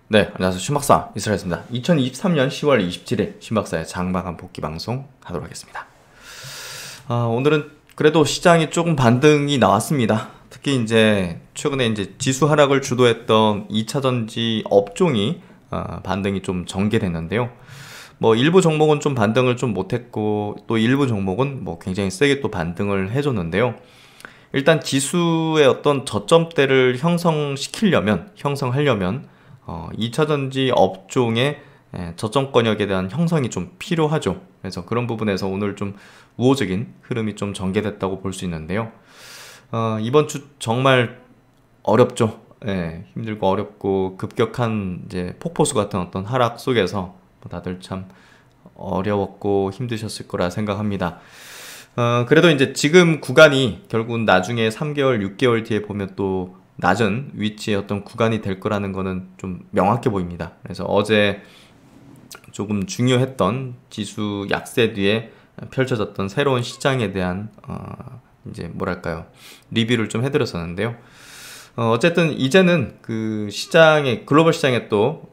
네, 안녕하세요. 신박사 이스라엘입니다. 2023년 10월 27일 신박사의 장마감 복귀 방송 하도록 하겠습니다. 오늘은 그래도 시장이 조금 반등이 나왔습니다. 특히 이제 최근에 이제 지수 하락을 주도했던 2차전지 업종이 반등이 좀 전개됐는데요. 뭐 일부 종목은 좀 반등을 좀 못했고 또 일부 종목은 뭐 굉장히 세게 또 반등을 해줬는데요. 일단 지수의 어떤 저점대를 형성하려면 2차전지 업종의 저점권역에 대한 형성이 좀 필요하죠. 그래서 그런 부분에서 오늘 좀 우호적인 흐름이 좀 전개됐다고 볼 수 있는데요. 이번 주 정말 어렵죠. 예, 힘들고 어렵고 급격한 이제 폭포수 같은 어떤 하락 속에서 다들 참 어려웠고 힘드셨을 거라 생각합니다. 그래도 이제 지금 구간이 결국은 나중에 3개월, 6개월 뒤에 보면 또 낮은 위치의 어떤 구간이 될 거라는 거는 좀 명확해 보입니다. 그래서 어제 조금 중요했던 지수 약세 뒤에 펼쳐졌던 새로운 시장에 대한 이제 뭐랄까요, 리뷰를 좀 해드렸었는데요. 어쨌든 이제는 그 시장의 글로벌 시장에 또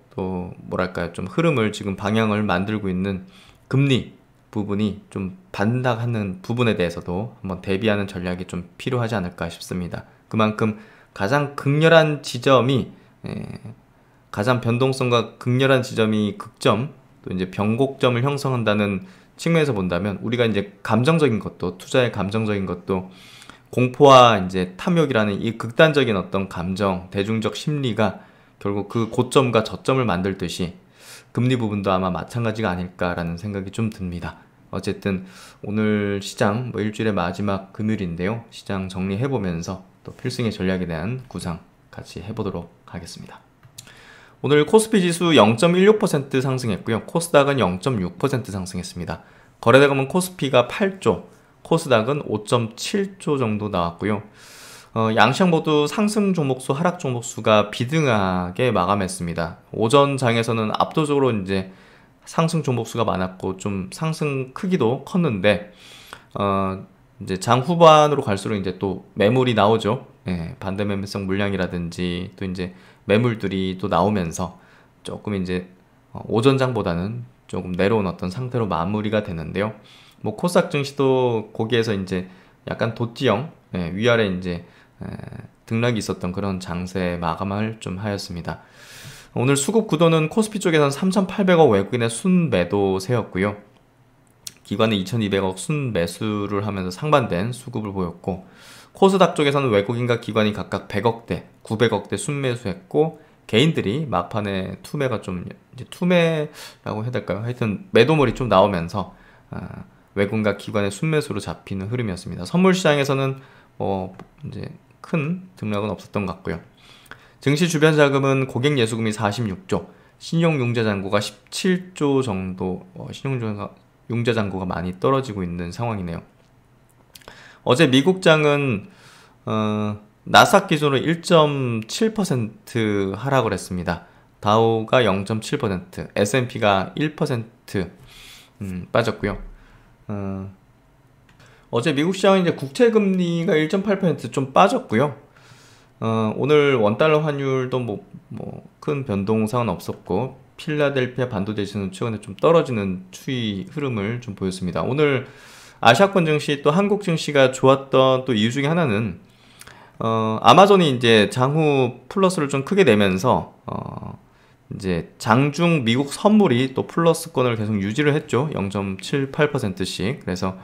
뭐랄까요, 좀 흐름을 지금 방향을 만들고 있는 금리 부분이 좀 반락하는 부분에 대해서도 한번 대비하는 전략이 좀 필요하지 않을까 싶습니다. 그만큼 가장 극렬한 지점이 가장 변동성과 극렬한 지점이 극점 또 이제 변곡점을 형성한다는 측면에서 본다면 우리가 이제 감정적인 것도 투자의 감정적인 것도 공포와 이제 탐욕이라는 이 극단적인 어떤 감정 대중적 심리가 결국 그 고점과 저점을 만들듯이 금리 부분도 아마 마찬가지가 아닐까라는 생각이 좀 듭니다. 어쨌든 오늘 시장 뭐 일주일의 마지막 금요일인데요. 시장 정리해보면서 또 필승의 전략에 대한 구상 같이 해보도록 하겠습니다. 오늘 코스피 지수 0.16% 상승했고요. 코스닥은 0.6% 상승했습니다. 거래대금은 코스피가 8조, 코스닥은 5.7조 정도 나왔고요. 양시장 모두 상승 종목수, 하락 종목수가 비등하게 마감했습니다. 오전 장에서는 압도적으로 이제 상승 종목수가 많았고 좀 상승 크기도 컸는데 이제 장 후반으로 갈수록 이제 또 매물이 나오죠. 예, 반대 매매성 물량이라든지 또 이제 매물들이 또 나오면서 조금 이제 오전장보다는 조금 내려온 어떤 상태로 마무리가 되는데요. 뭐 코스닥 증시도 거기에서 이제 약간 도띠형 위아래 이제 등락이 있었던 그런 장세 마감을 좀 하였습니다. 오늘 수급 구도는 코스피 쪽에서는 3,800억 외국인의 순매도세였고요. 기관은 2,200억 순매수를 하면서 상반된 수급을 보였고, 코스닥 쪽에서는 외국인과 기관이 각각 100억대, 900억대 순매수했고, 개인들이 막판에 투매가 좀 이제 투매라고 해야 될까요? 하여튼 매도물이 좀 나오면서 외국인과 기관의 순매수로 잡히는 흐름이었습니다. 선물 시장에서는 이제 큰 등락은 없었던 것 같고요. 증시 주변 자금은 고객 예수금이 46조, 신용융자 잔고가 17조 정도, 신용융자 잔고가 많이 떨어지고 있는 상황이네요. 어제 미국장은 나스닥 기준으로 1.7% 하락을 했습니다. 다우가 0.7%, S&P가 1% 빠졌고요. 어제 미국 시장은 이제 국채금리가 1.8% 좀 빠졌고요. 오늘 원달러 환율도 큰 변동사항은 없었고, 필라델피아 반도체 지수는 최근에 좀 떨어지는 추이 흐름을 좀 보였습니다. 오늘 아시아권 증시 또 한국 증시가 좋았던 또 이유 중에 하나는 아마존이 이제 장후 플러스를 좀 크게 내면서 이제 장중 미국 선물이 또 플러스권을 계속 유지를 했죠. 0.78%씩. 그래서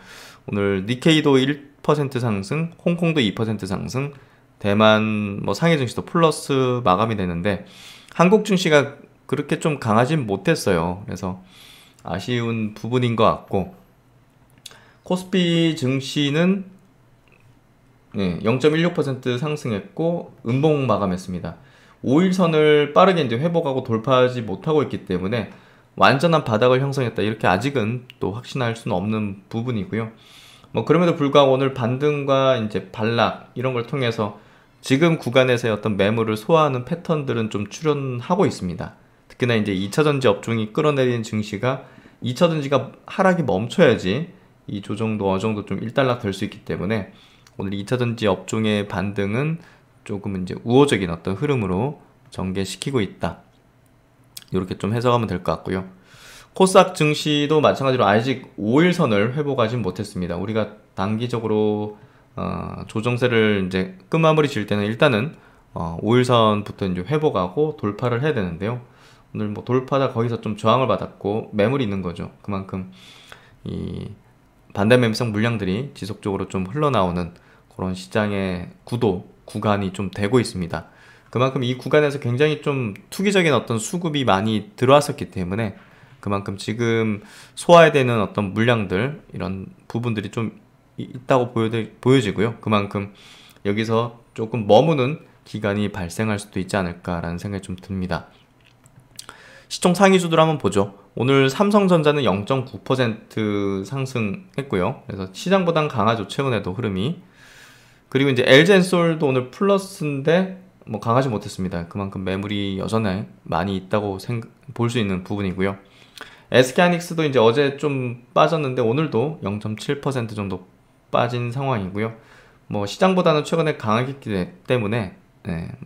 오늘 니케이도 1% 상승, 홍콩도 2% 상승, 대만 상해 증시도 플러스 마감이 되는데 한국 증시가 그렇게 좀 강하진 못했어요. 그래서 아쉬운 부분인 것 같고, 코스피 증시는 0.16% 상승했고 음봉 마감했습니다. 5일선을 빠르게 이제 회복하고 돌파하지 못하고 있기 때문에 완전한 바닥을 형성했다, 이렇게 아직은 또 확신할 수는 없는 부분이고요. 그럼에도 불구하고 오늘 반등과 이제 반락 이런 걸 통해서 지금 구간에서의 어떤 매물을 소화하는 패턴들은 좀 출현하고 있습니다. 특히나 이제 2차전지 업종이 끌어내린 증시가 2차전지가 하락이 멈춰야지 이 조정도 어느 정도 좀 일단락 될 수 있기 때문에 오늘 2차전지 업종의 반등은 조금 이제 우호적인 어떤 흐름으로 전개시키고 있다. 이렇게 좀 해석하면 될 것 같고요. 코스닥 증시도 마찬가지로 아직 5일선을 회복하지 못했습니다. 우리가 단기적으로 조정세를 이제 끝마무리 질 때는 일단은 5일선부터 이제 회복하고 돌파를 해야 되는데요. 오늘 뭐 돌파다 거기서 좀 저항을 받았고 매물이 있는 거죠. 그만큼 이 반대 매매성 물량들이 지속적으로 좀 흘러나오는 그런 시장의 구간이 좀 되고 있습니다. 그만큼 이 구간에서 굉장히 좀 투기적인 어떤 수급이 많이 들어왔었기 때문에 그만큼 지금 소화해야 되는 어떤 물량들 이런 부분들이 좀 있다고 보여지고요. 그만큼 여기서 조금 머무는 기간이 발생할 수도 있지 않을까라는 생각이 좀 듭니다. 시총 상위주들 한번 보죠. 오늘 삼성전자는 0.9% 상승했고요. 그래서 시장보단 강하죠. 최근에도 흐름이. 그리고 이제 LG엔솔도 오늘 플러스인데 뭐 강하지 못했습니다. 그만큼 매물이 여전히 많이 있다고 볼 수 있는 부분이고요. SK하이닉스도 이제 어제 좀 빠졌는데 오늘도 0.7% 정도 빠진 상황이고요. 뭐 시장보다는 최근에 강하기 때문에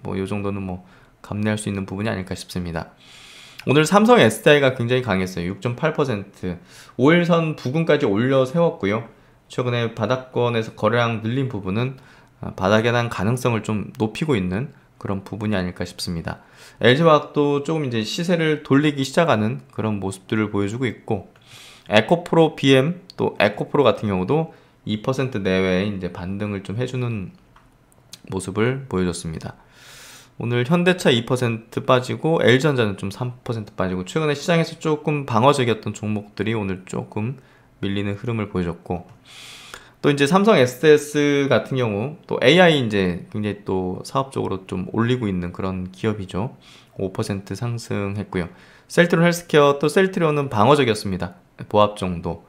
뭐 이 정도는 뭐 감내할 수 있는 부분이 아닐까 싶습니다. 오늘 삼성 SDI가 굉장히 강했어요. 6.8% 5일선 부근까지 올려 세웠고요. 최근에 바닥권에서 거래량 늘린 부분은 바닥에 대한 가능성을 좀 높이고 있는 그런 부분이 아닐까 싶습니다. LG화학도 조금 이제 시세를 돌리기 시작하는 그런 모습들을 보여주고 있고, 에코프로 BM 또 에코프로 같은 경우도 2% 내외에 이제 반등을 좀 해주는 모습을 보여줬습니다. 오늘 현대차 2% 빠지고 LG전자는 좀 3% 빠지고, 최근에 시장에서 조금 방어적이었던 종목들이 오늘 조금 밀리는 흐름을 보여줬고, 또 이제 삼성 SDS 같은 경우 또 AI 이제 굉장히 또 사업적으로 좀 올리고 있는 그런 기업이죠. 5% 상승했고요. 셀트리온 헬스케어 또 셀트리온은 방어적이었습니다. 보합 정도.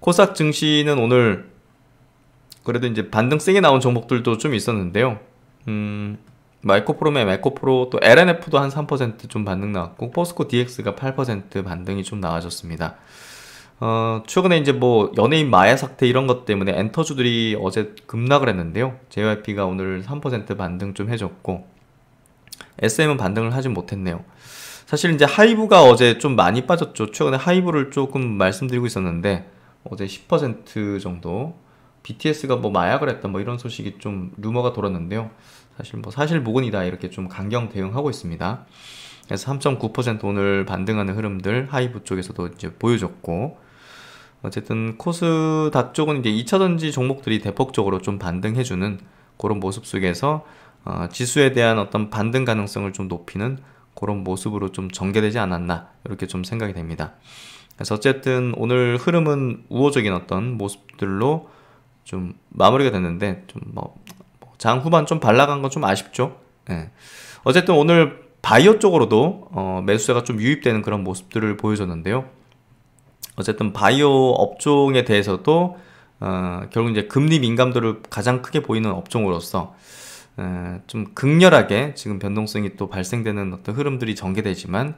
코스닥 증시는 오늘 그래도 이제 반등 세게 나온 종목들도 좀 있었는데요. 에코프로면 에코프로 또 LNF도 한 3% 좀 반등 나왔고, 포스코 DX가 8% 반등이 좀 나와줬습니다. 최근에 이제 뭐 연예인 마약 사태 이런 것 때문에 엔터주들이 어제 급락을 했는데요. JYP가 오늘 3% 반등 좀 해줬고, SM은 반등을 하지 못했네요. 사실 이제 하이브가 어제 좀 많이 빠졌죠. 최근에 하이브를 조금 말씀드리고 있었는데 어제 10% 정도, BTS가 뭐 마약을 했다 뭐 이런 소식이 좀 루머가 돌았는데요. 사실 뭐 사실무근이다 이렇게 좀 강경 대응하고 있습니다. 그래서 3.9% 오늘 반등하는 흐름들 하이브 쪽에서도 이제 보여줬고, 어쨌든 코스닥 쪽은 이제 2차전지 종목들이 대폭적으로 좀 반등해주는 그런 모습 속에서 지수에 대한 어떤 반등 가능성을 좀 높이는 그런 모습으로 좀 전개되지 않았나 이렇게 좀 생각이 됩니다. 그래서 어쨌든 오늘 흐름은 우호적인 어떤 모습들로 좀 마무리가 됐는데, 좀 장 후반 좀 발라간 건 좀 아쉽죠. 어쨌든 오늘 바이오 쪽으로도 매수세가 좀 유입되는 그런 모습들을 보여줬는데요. 어쨌든 바이오 업종에 대해서도 결국 이제 금리 민감도를 가장 크게 보이는 업종으로서 좀 극렬하게 지금 변동성이 또 발생되는 어떤 흐름들이 전개되지만,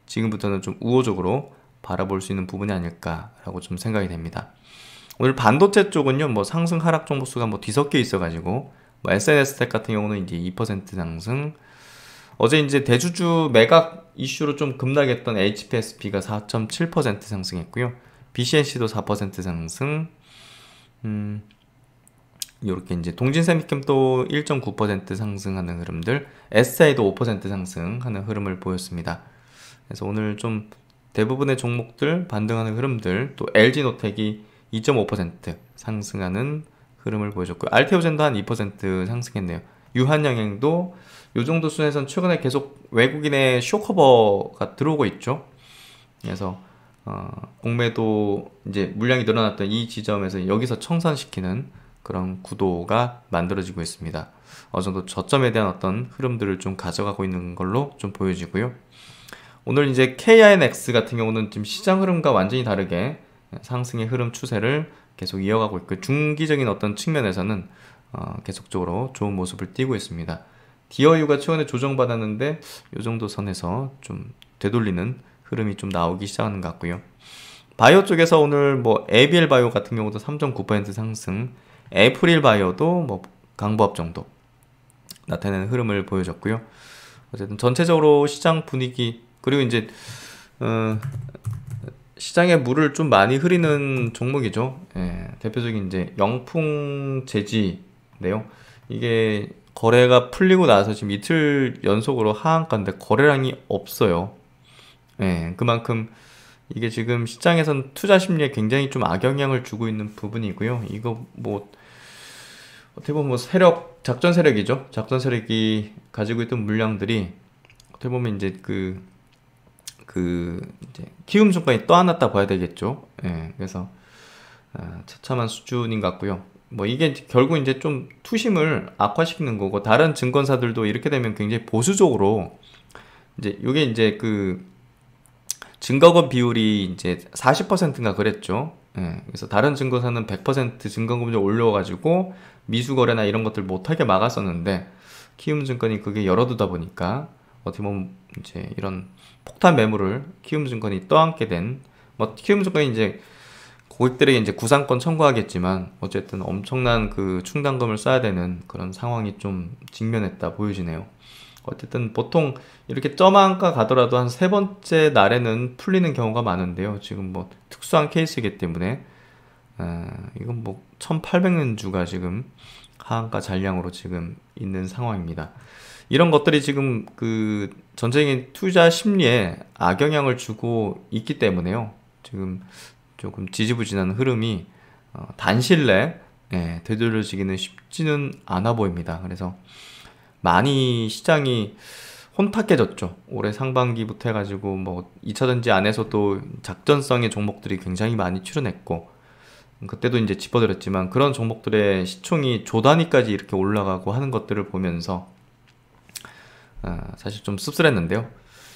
지금부터는 좀 우호적으로 바라볼 수 있는 부분이 아닐까라고 좀 생각이 됩니다. 오늘 반도체 쪽은요, 뭐 상승 하락 종목 수가 뭐 뒤섞여 있어가지고, 뭐 SNS텍 같은 경우는 이제 2% 상승, 어제 이제 대주주 매각 이슈로 좀 급락했던 HPSP가 4.7% 상승했고요. BCNC도 4% 상승, 이렇게 이제 동진세미캠도 1.9% 상승하는 흐름들, SI도 5% 상승하는 흐름을 보였습니다. 그래서 오늘 좀 대부분의 종목들 반등하는 흐름들, 또 LG노텍이 2.5% 상승하는 흐름을 보여줬고요. 알테오젠도 한 2% 상승했네요. 유한양행도 이 정도 수준에서는 최근에 계속 외국인의 쇼커버가 들어오고 있죠. 그래서 공매도 이제 물량이 늘어났던 이 지점에서 여기서 청산시키는 그런 구도가 만들어지고 있습니다. 어느 정도 저점에 대한 어떤 흐름들을 좀 가져가고 있는 걸로 좀 보여지고요. 오늘 이제 KINX 같은 경우는 지금 시장 흐름과 완전히 다르게 상승의 흐름 추세를 계속 이어가고 있고, 중기적인 어떤 측면에서는 계속적으로 좋은 모습을 띄고 있습니다. DIU가 최근에 조정받았는데 이 정도 선에서 좀 되돌리는 흐름이 좀 나오기 시작하는 것 같고요. 바이오 쪽에서 오늘 뭐 ABL 바이오 같은 경우도 3.9% 상승, 에프릴 바이오도 뭐 강보합 정도 나타내는 흐름을 보여줬고요. 어쨌든 전체적으로 시장 분위기, 그리고 이제 시장에 물을 좀 많이 흐리는 종목이죠. 예, 대표적인 이제 영풍 제지인데요. 이게 거래가 풀리고 나서 지금 이틀 연속으로 하한가인데 거래량이 없어요. 예, 그만큼 이게 지금 시장에선 투자 심리에 굉장히 좀 악영향을 주고 있는 부분이고요. 이거 뭐 어떻게 보면 뭐 작전 세력이죠. 작전 세력이 가지고 있던 물량들이 어떻게 보면 이제 이제 키움 증권이 떠안았다 봐야 되겠죠. 예, 그래서 처참한 수준인 것 같고요. 뭐 이게 결국 이제 좀 투심을 악화시키는 거고, 다른 증권사들도 이렇게 되면 굉장히 보수적으로 이제 이게 이제 증거금 비율이 이제 40%인가 그랬죠. 예, 그래서 다른 증권사는 100% 증거금을 올려가지고 미수거래나 이런 것들 못하게 막았었는데, 키움증권이 그게 열어두다 보니까 어떻게 보면 이제 이런 폭탄 매물을 키움증권이 떠안게 된, 뭐 키움증권이 이제 고객들에게 이제 구상권 청구하겠지만 어쨌든 엄청난 충당금을 써야 되는 그런 상황이 좀 직면했다 보여지네요. 어쨌든 보통 이렇게 점한가 가더라도 한 세 번째 날에는 풀리는 경우가 많은데요. 지금 뭐 특수한 케이스이기 때문에 이건 뭐 1800년주가 지금 하한가 잔량으로 지금 있는 상황입니다. 이런 것들이 지금 전체적인 투자 심리에 악영향을 주고 있기 때문에요. 지금 조금 지지부진한 흐름이 단실 내 되돌려지기는 쉽지는 않아 보입니다. 그래서 많이 시장이 혼탁해졌죠. 올해 상반기부터 해가지고 뭐 2차전지 안에서도 작전성의 종목들이 굉장히 많이 출현했고, 그때도 이제 짚어드렸지만 그런 종목들의 시총이 조 단위까지 이렇게 올라가고 하는 것들을 보면서 사실 좀 씁쓸했는데요.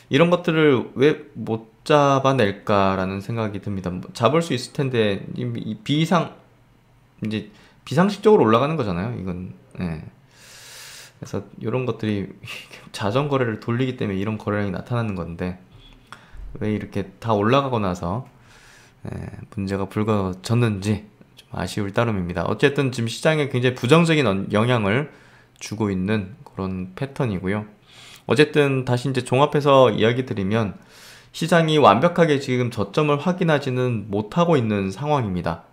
이런 것들을 왜 못 잡아낼까라는 생각이 듭니다. 뭐 잡을 수 있을 텐데 이제 비상식적으로 올라가는 거잖아요. 이건. 예. 그래서 이런 것들이 자전 거래를 돌리기 때문에 이런 거래량이 나타나는 건데, 왜 이렇게 다 올라가고 나서 문제가 불거졌는지 좀 아쉬울 따름입니다. 어쨌든 지금 시장에 굉장히 부정적인 영향을 주고 있는 그런 패턴이고요. 어쨌든 다시 이제 종합해서 이야기 드리면, 시장이 완벽하게 지금 저점을 확인하지는 못하고 있는 상황입니다.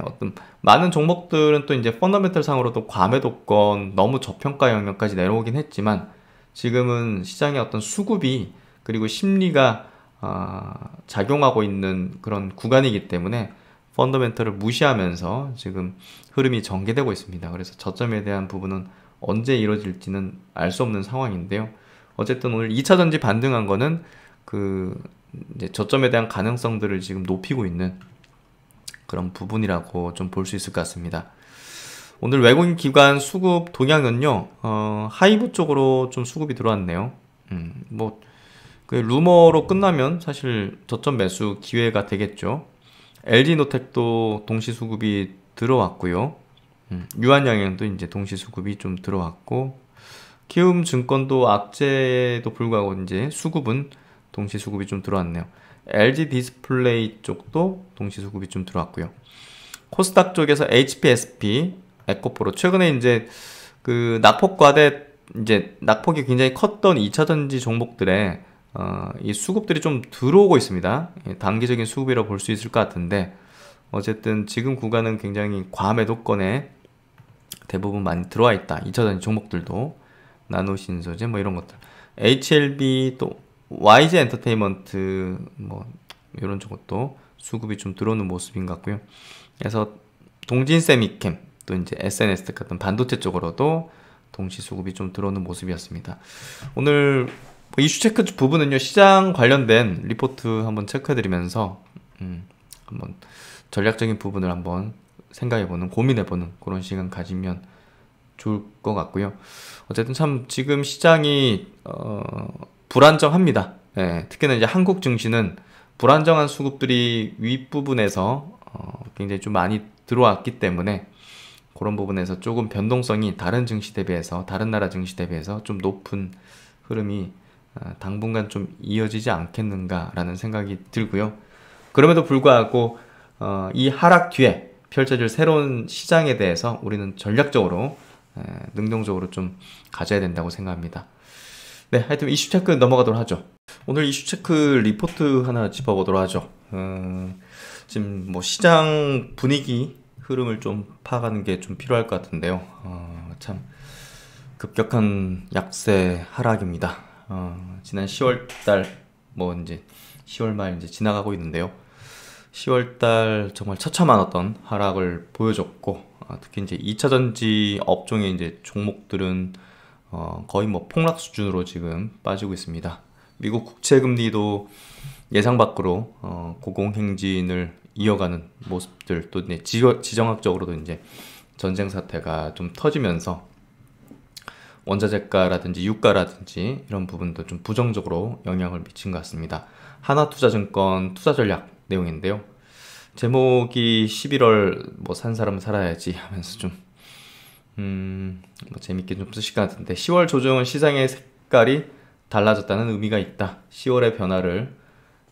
어떤 많은 종목들은 또 이제 펀더멘털 상으로도 과매도권, 너무 저평가 영역까지 내려오긴 했지만, 지금은 시장의 어떤 수급이 그리고 심리가 작용하고 있는 그런 구간이기 때문에 펀더멘털을 무시하면서 지금 흐름이 전개되고 있습니다. 그래서 저점에 대한 부분은 언제 이루어질지는 알 수 없는 상황인데요. 어쨌든 오늘 2차전지 반등한 거는 이제 저점에 대한 가능성들을 지금 높이고 있는 그런 부분이라고 좀 볼 수 있을 것 같습니다. 오늘 외국인 기관 수급 동향은요, 하이브 쪽으로 좀 수급이 들어왔네요. 뭐 루머로 끝나면 사실 저점 매수 기회가 되겠죠. LG노텍도 동시 수급이 들어왔고요. 유한양행도 이제 동시 수급이 좀 들어왔고, 키움증권도 악재에도 불구하고 이제 수급은 동시 수급이 좀 들어왔네요. LG 디스플레이 쪽도 동시 수급이 좀 들어왔고요. 코스닥 쪽에서 HPSP, 에코프로, 최근에 이제 낙폭과대, 이제 낙폭이 굉장히 컸던 2차전지 종목들에 이 수급들이 좀 들어오고 있습니다. 단기적인 수급이라고 볼 수 있을 것 같은데, 어쨌든 지금 구간은 굉장히 과매도권에 대부분 많이 들어와 있다. 2차전지 종목들도 나노신소재 뭐 이런 것들, HLB 또 YG 엔터테인먼트 뭐 이런 쪽도 수급이 좀 들어오는 모습인 것 같고요. 그래서 동진세미캠 또 이제 SNS 같은 반도체 쪽으로도 동시 수급이 좀 들어오는 모습이었습니다. 오늘 이슈 체크 부분은요, 시장 관련된 리포트 한번 체크해드리면서 한번 전략적인 부분을 한번 생각해보는, 고민해보는 그런 시간 가지면 좋을 것 같고요. 어쨌든 참 지금 시장이 불안정합니다. 특히나 이제 한국 증시는 불안정한 수급들이 윗부분에서 굉장히 좀 많이 들어왔기 때문에, 그런 부분에서 조금 변동성이 다른 증시 대비해서, 다른 나라 증시 대비해서 좀 높은 흐름이 당분간 좀 이어지지 않겠는가라는 생각이 들고요. 그럼에도 불구하고 이 하락 뒤에 펼쳐질 새로운 시장에 대해서 우리는 전략적으로 능동적으로 좀 가져야 된다고 생각합니다. 네, 하여튼 이슈 체크 넘어가도록 하죠. 오늘 이슈 체크 리포트 하나 짚어보도록 하죠. 지금 뭐 시장 분위기 흐름을 좀 파악하는 게 좀 필요할 것 같은데요. 참 급격한 약세 하락입니다. 지난 10월달 뭐 이제 10월 말 이제 지나가고 있는데요. 10월달 정말 처참한 어떤 하락을 보여줬고, 특히 이제 2차전지 업종의 이제 종목들은 거의 뭐 폭락 수준으로 지금 빠지고 있습니다. 미국 국채 금리도 예상 밖으로 고공행진을 이어가는 모습들, 또 이제 지정학적으로도 이제 전쟁 사태가 좀 터지면서 원자재가라든지 유가라든지 이런 부분도 좀 부정적으로 영향을 미친 것 같습니다. 하나투자증권 투자전략 내용인데요. 제목이 11월 뭐 산 사람은 살아야지 하면서 좀 뭐 재밌게 좀 쓰실 것 같은데, 10월 조정은 시장의 색깔이 달라졌다는 의미가 있다. 10월의 변화를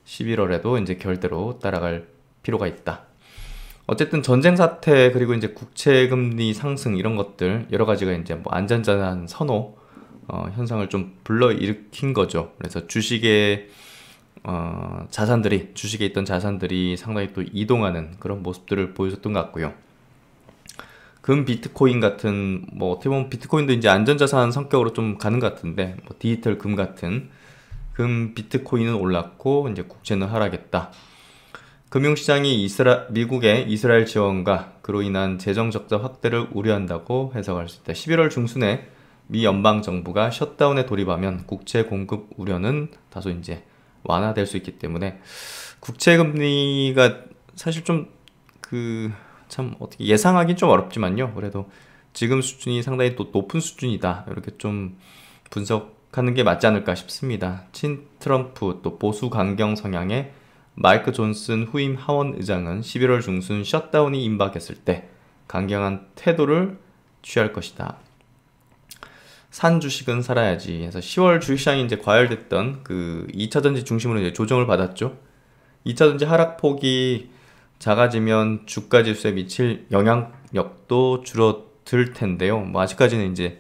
11월에도 이제 결대로 따라갈 필요가 있다. 어쨌든 전쟁 사태, 그리고 이제 국채 금리 상승, 이런 것들 여러 가지가 이제 뭐 안전자산 선호 현상을 좀 불러일으킨 거죠. 그래서 주식에 주식에 있던 자산들이 상당히 또 이동하는 그런 모습들을 보여줬던 것 같고요. 금, 비트코인 같은, 뭐 어떻게 보면 비트코인도 이제 안전자산 성격으로 좀 가는 것 같은데, 뭐 디지털 금 같은 금, 비트코인은 올랐고 이제 국채는 하락했다. 금융시장이 미국의 이스라엘 지원과 그로 인한 재정 적자 확대를 우려한다고 해석할 수 있다. 11월 중순에 미 연방정부가 셧다운에 돌입하면 국채 공급 우려는 다소 이제 완화될 수 있기 때문에, 국채 금리가 사실 좀 참 어떻게 예상하기 좀 어렵지만요. 그래도 지금 수준이 상당히 또 높은 수준이다, 이렇게 좀 분석하는 게 맞지 않을까 싶습니다. 친 트럼프 또 보수 강경 성향의 마이크 존슨 후임 하원 의장은 11월 중순 셧다운이 임박했을 때 강경한 태도를 취할 것이다. 산 주식은 살아야지 해서 10월 주식시장이 이제 과열됐던 그 2차전지 중심으로 이제 조정을 받았죠. 2차전지 하락폭이 작아지면 주가 지수에 미칠 영향력도 줄어들 텐데요. 뭐 아직까지는 이제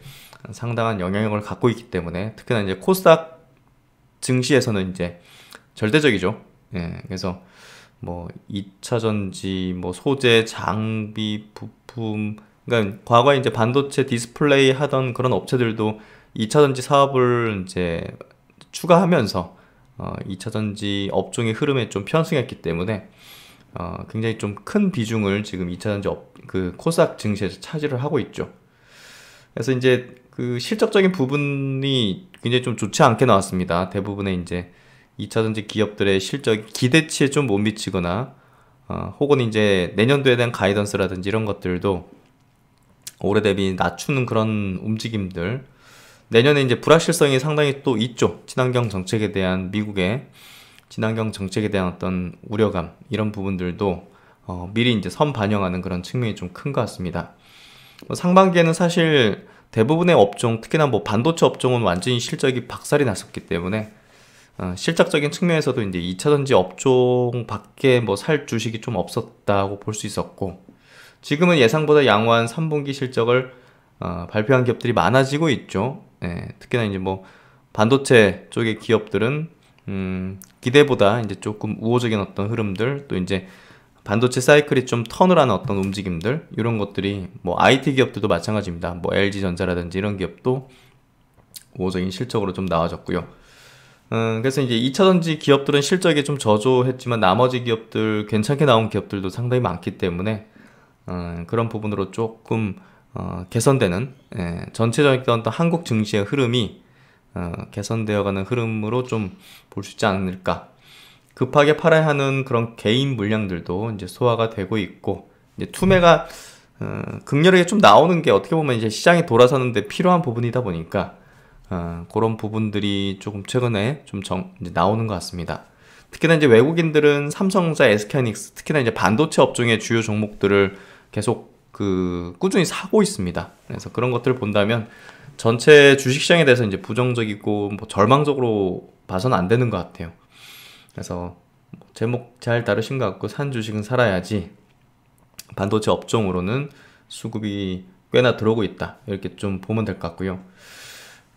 상당한 영향력을 갖고 있기 때문에, 특히나 이제 코스닥 증시에서는 이제 절대적이죠. 예, 그래서 뭐 2차전지, 뭐 소재, 장비, 부품, 그러니까 과거에 이제 반도체 디스플레이 하던 그런 업체들도 2차전지 사업을 이제 추가하면서 2차전지 업종의 흐름에 좀 편승했기 때문에 굉장히 좀 큰 비중을 지금 2차전지 그 코스닥 증시에서 차지를 하고 있죠. 그래서 이제 그 실적적인 부분이 굉장히 좀 좋지 않게 나왔습니다. 대부분의 이제 2차전지 기업들의 실적이 기대치에 좀 못 미치거나, 혹은 이제 내년도에 대한 가이던스라든지 이런 것들도 올해 대비 낮추는 그런 움직임들, 내년에 이제 불확실성이 상당히 또 있죠. 친환경 정책에 대한 미국의 친환경 정책에 대한 어떤 우려감, 이런 부분들도 미리 이제 반영하는 그런 측면이 좀 큰 것 같습니다. 상반기에는 사실 대부분의 업종, 특히나 뭐 반도체 업종은 완전히 실적이 박살이 났었기 때문에 실적적인 측면에서도 이제 2차전지 업종 밖에 뭐 살 주식이 좀 없었다고 볼 수 있었고, 지금은 예상보다 양호한 3분기 실적을 발표한 기업들이 많아지고 있죠. 예, 특히나 이제 뭐 반도체 쪽의 기업들은 기대보다 이제 조금 우호적인 어떤 흐름들, 또 이제 반도체 사이클이 좀 턴을 하는 어떤 움직임들, 이런 것들이 뭐 IT 기업들도 마찬가지입니다. 뭐 LG전자라든지 이런 기업도 우호적인 실적으로 좀 나와졌고요. 그래서 이제 2차전지 기업들은 실적이 좀 저조했지만 나머지 기업들, 괜찮게 나온 기업들도 상당히 많기 때문에 그런 부분으로 조금 개선되는, 전체적인 어떤 한국 증시의 흐름이 개선되어가는 흐름으로 좀 볼 수 있지 않을까. 급하게 팔아야 하는 그런 개인 물량들도 이제 소화가 되고 있고, 이제 투매가 극렬하게 좀 나오는 게 어떻게 보면 이제 시장이 돌아서는데 필요한 부분이다 보니까 그런 부분들이 조금 최근에 좀 이제 나오는 것 같습니다. 특히나 이제 외국인들은 삼성전자, SK하이닉스, 특히나 이제 반도체 업종의 주요 종목들을 계속 꾸준히 사고 있습니다. 그래서 그런 것들을 본다면 전체 주식시장에 대해서 이제 부정적이고 뭐 절망적으로 봐서는 안 되는 것 같아요. 그래서 제목 잘 다루신 것 같고, 산 주식은 살아야지, 반도체 업종으로는 수급이 꽤나 들어오고 있다, 이렇게 좀 보면 될 것 같고요.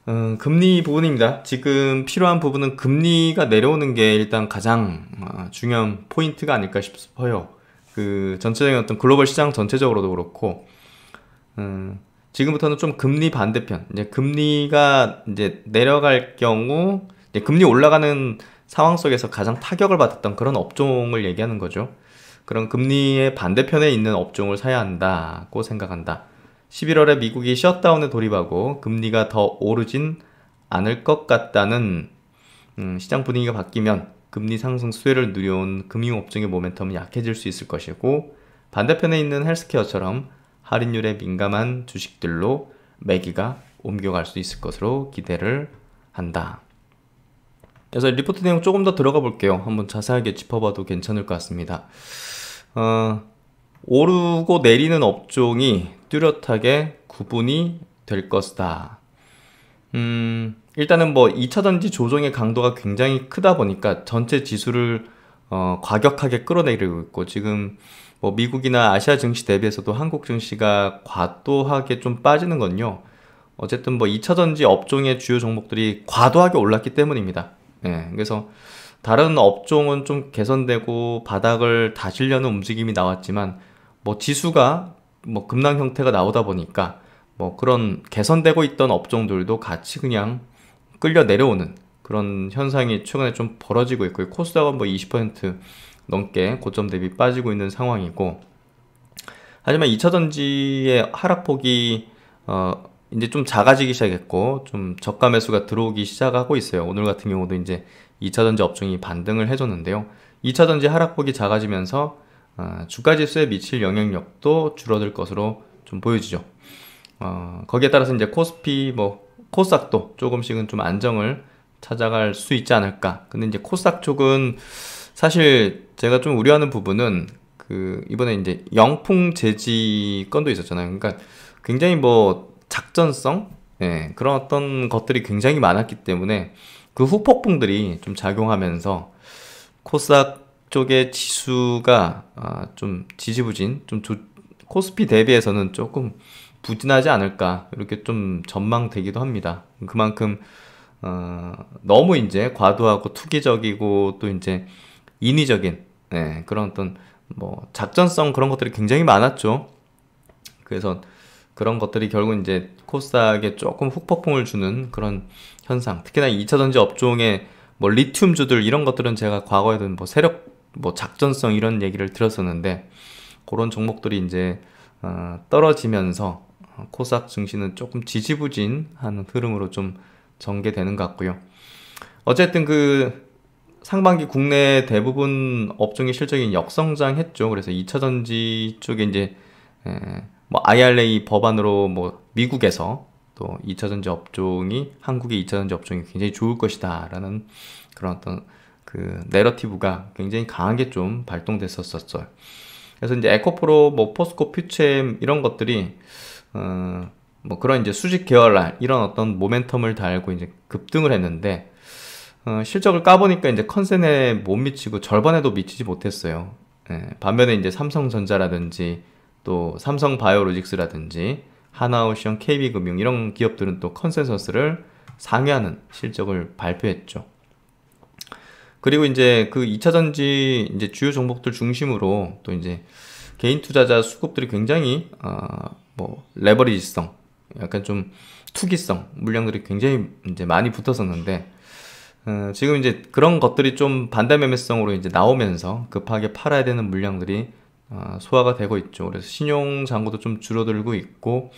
금리 부분입니다. 지금 필요한 부분은 금리가 내려오는 게 일단 가장 중요한 포인트가 아닐까 싶어요. 그 전체적인 어떤 글로벌 시장 전체적으로도 그렇고, 지금부터는 좀 금리 반대편, 이제 금리가 이제 내려갈 경우, 이제 금리 올라가는 상황 속에서 가장 타격을 받았던 그런 업종을 얘기하는 거죠. 그런 금리의 반대편에 있는 업종을 사야 한다고 생각한다. 11월에 미국이 셧다운에 돌입하고 금리가 더 오르진 않을 것 같다는 시장 분위기가 바뀌면 금리 상승 수혜를 누려온 금융업종의 모멘텀은 약해질 수 있을 것이고, 반대편에 있는 헬스케어처럼 할인율에 민감한 주식들로 매기가 옮겨갈 수 있을 것으로 기대를 한다. 그래서 리포트 내용 조금 더 들어가 볼게요. 한번 자세하게 짚어봐도 괜찮을 것 같습니다. 오르고 내리는 업종이 뚜렷하게 구분이 될 것이다. 일단은 뭐 2차전지 조정의 강도가 굉장히 크다 보니까 전체 지수를 과격하게 끌어내리고 있고, 지금 뭐 미국이나 아시아 증시 대비해서도 한국 증시가 과도하게 좀 빠지는 건요, 어쨌든 뭐 2차전지 업종의 주요 종목들이 과도하게 올랐기 때문입니다. 예, 그래서 다른 업종은 좀 개선되고 바닥을 다지려는 움직임이 나왔지만, 뭐 지수가 뭐 급락 형태가 나오다 보니까 뭐 그런 개선되고 있던 업종들도 같이 그냥 끌려 내려오는 그런 현상이 최근에 좀 벌어지고 있고, 코스닥은 뭐 20% 넘게 고점 대비 빠지고 있는 상황이고, 하지만 2차전지의 하락폭이 이제 좀 작아지기 시작했고, 좀 저가 매수가 들어오기 시작하고 있어요. 오늘 같은 경우도 이제 2차전지 업종이 반등을 해줬는데요. 2차전지 하락폭이 작아지면서 주가지수에 미칠 영향력도 줄어들 것으로 좀 보여지죠. 거기에 따라서 이제 코스피, 뭐 코스닥도 조금씩은 좀 안정을 찾아갈 수 있지 않을까. 근데 이제 코스닥 쪽은 사실 제가 좀 우려하는 부분은, 그 이번에 이제 영풍 제지 건도 있었잖아요. 그러니까 굉장히 뭐 작전성, 예, 그런 어떤 것들이 굉장히 많았기 때문에 그 후폭풍들이 좀 작용하면서 코스닥 쪽의 지수가 좀 지지부진, 좀 코스피 대비해서는 조금 부진하지 않을까, 이렇게 좀 전망되기도 합니다. 그만큼 너무 이제 과도하고 투기적이고 또 이제 인위적인, 네, 그런 어떤 뭐 작전성 그런 것들이 굉장히 많았죠. 그래서 그런 것들이 결국 이제 코스닥에 조금 후폭풍을 주는 그런 현상, 특히나 2차전지 업종의 뭐 리튬주들 이런 것들은 제가 과거에도 뭐 세력, 뭐 작전성 이런 얘기를 들었었는데, 그런 종목들이 이제 떨어지면서 코스닥 증시는 조금 지지부진하는 흐름으로 좀 전개되는 것 같고요. 어쨌든 그 상반기 국내 대부분 업종의 실적이 역성장했죠. 그래서 2차전지 쪽에 이제 뭐 IRA 법안으로 뭐 미국에서 또 2차전지 업종이, 한국의 2차전지 업종이 굉장히 좋을 것이다 라는 그런 어떤 그 내러티브가 굉장히 강하게 좀 발동됐었어요. 그래서 이제 에코프로, 뭐 포스코, 퓨체엠 이런 것들이 뭐 그런 이제 수직 계열날 이런 어떤 모멘텀을 달고 이제 급등을 했는데, 실적을 까보니까 이제 컨센에 못 미치고 절반에도 미치지 못했어요. 예, 반면에 이제 삼성전자라든지 또 삼성바이오로직스라든지 하나오션, KB금융 이런 기업들은 또 컨센서스를 상회하는 실적을 발표했죠. 그리고 이제 그 2차전지 이제 주요 종목들 중심으로 또 이제 개인 투자자 수급들이 굉장히 뭐 레버리지성, 약간 좀 투기성 물량들이 굉장히 이제 많이 붙었었는데, 지금 이제 그런 것들이 좀 반대 매매성으로 이제 나오면서 급하게 팔아야 되는 물량들이 소화가 되고 있죠. 그래서 신용 잔고도 좀 줄어들고 있고,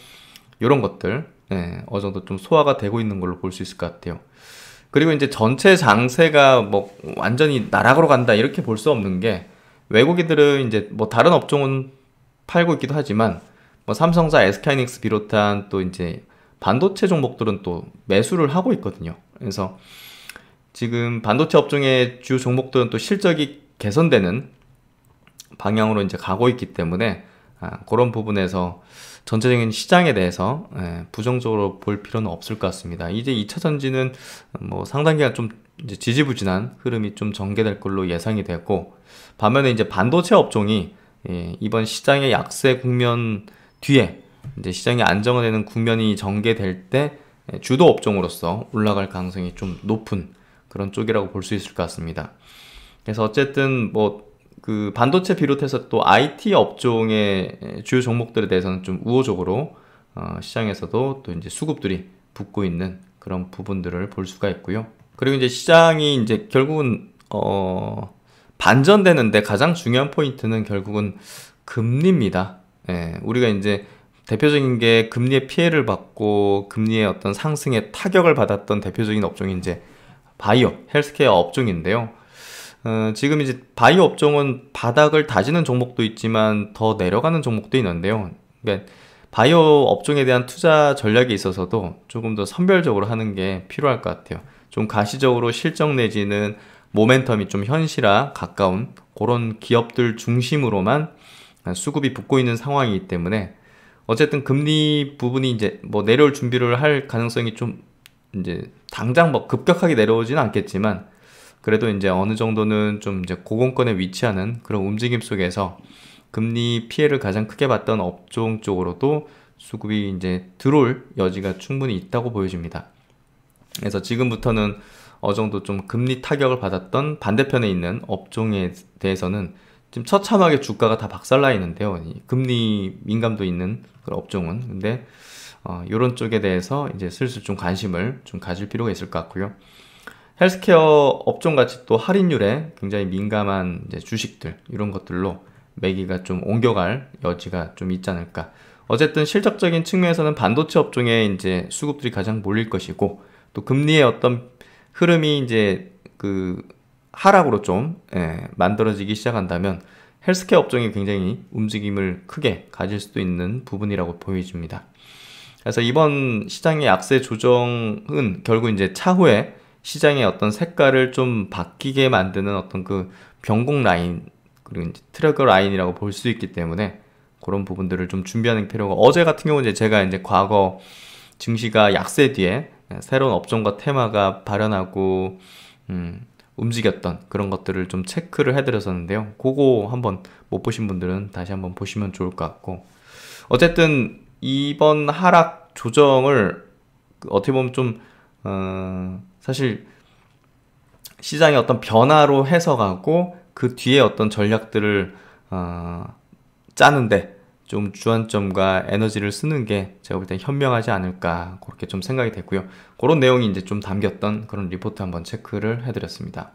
이런 것들, 예, 어느 정도 좀 소화가 되고 있는 걸로 볼 수 있을 것 같아요. 그리고 이제 전체 장세가 뭐 완전히 나락으로 간다 이렇게 볼 수 없는 게, 외국인들은 이제 뭐 다른 업종은 팔고 있기도 하지만 뭐 삼성사, SK하이닉스 비롯한 또 이제 반도체 종목들은 또 매수를 하고 있거든요. 그래서 지금 반도체 업종의 주요 종목들은 또 실적이 개선되는 방향으로 이제 가고 있기 때문에 그런 부분에서 전체적인 시장에 대해서 부정적으로 볼 필요는 없을 것 같습니다. 이제 2차전지는 뭐 상당 기간 좀 이제 지지부진한 흐름이 좀 전개될 걸로 예상이 되고, 반면에 이제 반도체 업종이 이번 시장의 약세 국면 뒤에 이제 시장이 안정화되는 국면이 전개될 때 주도 업종으로서 올라갈 가능성이 좀 높은 그런 쪽이라고 볼 수 있을 것 같습니다. 그래서 어쨌든 뭐 그 반도체 비롯해서 또 IT 업종의 주요 종목들에 대해서는 좀 우호적으로 시장에서도 또 이제 수급들이 붙고 있는 그런 부분들을 볼 수가 있고요. 그리고 이제 시장이 이제 결국은 반전되는데 가장 중요한 포인트는 결국은 금리입니다. 예, 우리가 이제 대표적인 게 금리의 피해를 받고 금리의 어떤 상승에 타격을 받았던 대표적인 업종이 이제 바이오, 헬스케어 업종인데요. 지금 이제 바이오 업종은 바닥을 다지는 종목도 있지만 더 내려가는 종목도 있는데요. 그러니까 바이오 업종에 대한 투자 전략에 있어서도 조금 더 선별적으로 하는 게 필요할 것 같아요. 좀 가시적으로 실적 내지는 모멘텀이 좀 현실화 가까운 그런 기업들 중심으로만 수급이 붙고 있는 상황이기 때문에 어쨌든 금리 부분이 이제 뭐 내려올 준비를 할 가능성이 좀 이제 당장 뭐 급격하게 내려오지는 않겠지만 그래도 이제 어느 정도는 좀 이제 고공권에 위치하는 그런 움직임 속에서 금리 피해를 가장 크게 봤던 업종 쪽으로도 수급이 이제 들어올 여지가 충분히 있다고 보여집니다. 그래서 지금부터는 어느 정도 좀 금리 타격을 받았던 반대편에 있는 업종에 대해서는 지금 처참하게 주가가 다 박살나 있는데요. 금리 민감도 있는 그런 업종은. 근데 이런 쪽에 대해서 이제 슬슬 좀 관심을 좀 가질 필요가 있을 것 같고요. 헬스케어 업종 같이 또 할인율에 굉장히 민감한 이제 주식들 이런 것들로 매기가 좀 옮겨갈 여지가 좀 있지 않을까. 어쨌든 실적적인 측면에서는 반도체 업종에 이제 수급들이 가장 몰릴 것이고 또 금리의 어떤 흐름이 이제 그 하락으로 좀 만들어지기 시작한다면 헬스케어 업종이 굉장히 움직임을 크게 가질 수도 있는 부분이라고 보여집니다. 그래서 이번 시장의 약세 조정은 결국 이제 차후에 시장의 어떤 색깔을 좀 바뀌게 만드는 어떤 그 변곡 라인 그리고 이제 트래거 라인이라고 볼 수 있기 때문에 그런 부분들을 좀 준비하는 필요가 어제 같은 경우는 제가 이제 과거 증시가 약세 뒤에 새로운 업종과 테마가 발현하고 움직였던 그런 것들을 좀 체크를 해드렸었는데요. 그거 한번 못 보신 분들은 다시 한번 보시면 좋을 것 같고 어쨌든 이번 하락 조정을 어떻게 보면 좀 사실 시장의 어떤 변화로 해석하고 그 뒤에 어떤 전략들을 짜는데 좀 주안점과 에너지를 쓰는 게 제가 볼 땐 현명하지 않을까 그렇게 좀 생각이 됐고요. 그런 내용이 이제 좀 담겼던 그런 리포트 한번 체크를 해드렸습니다.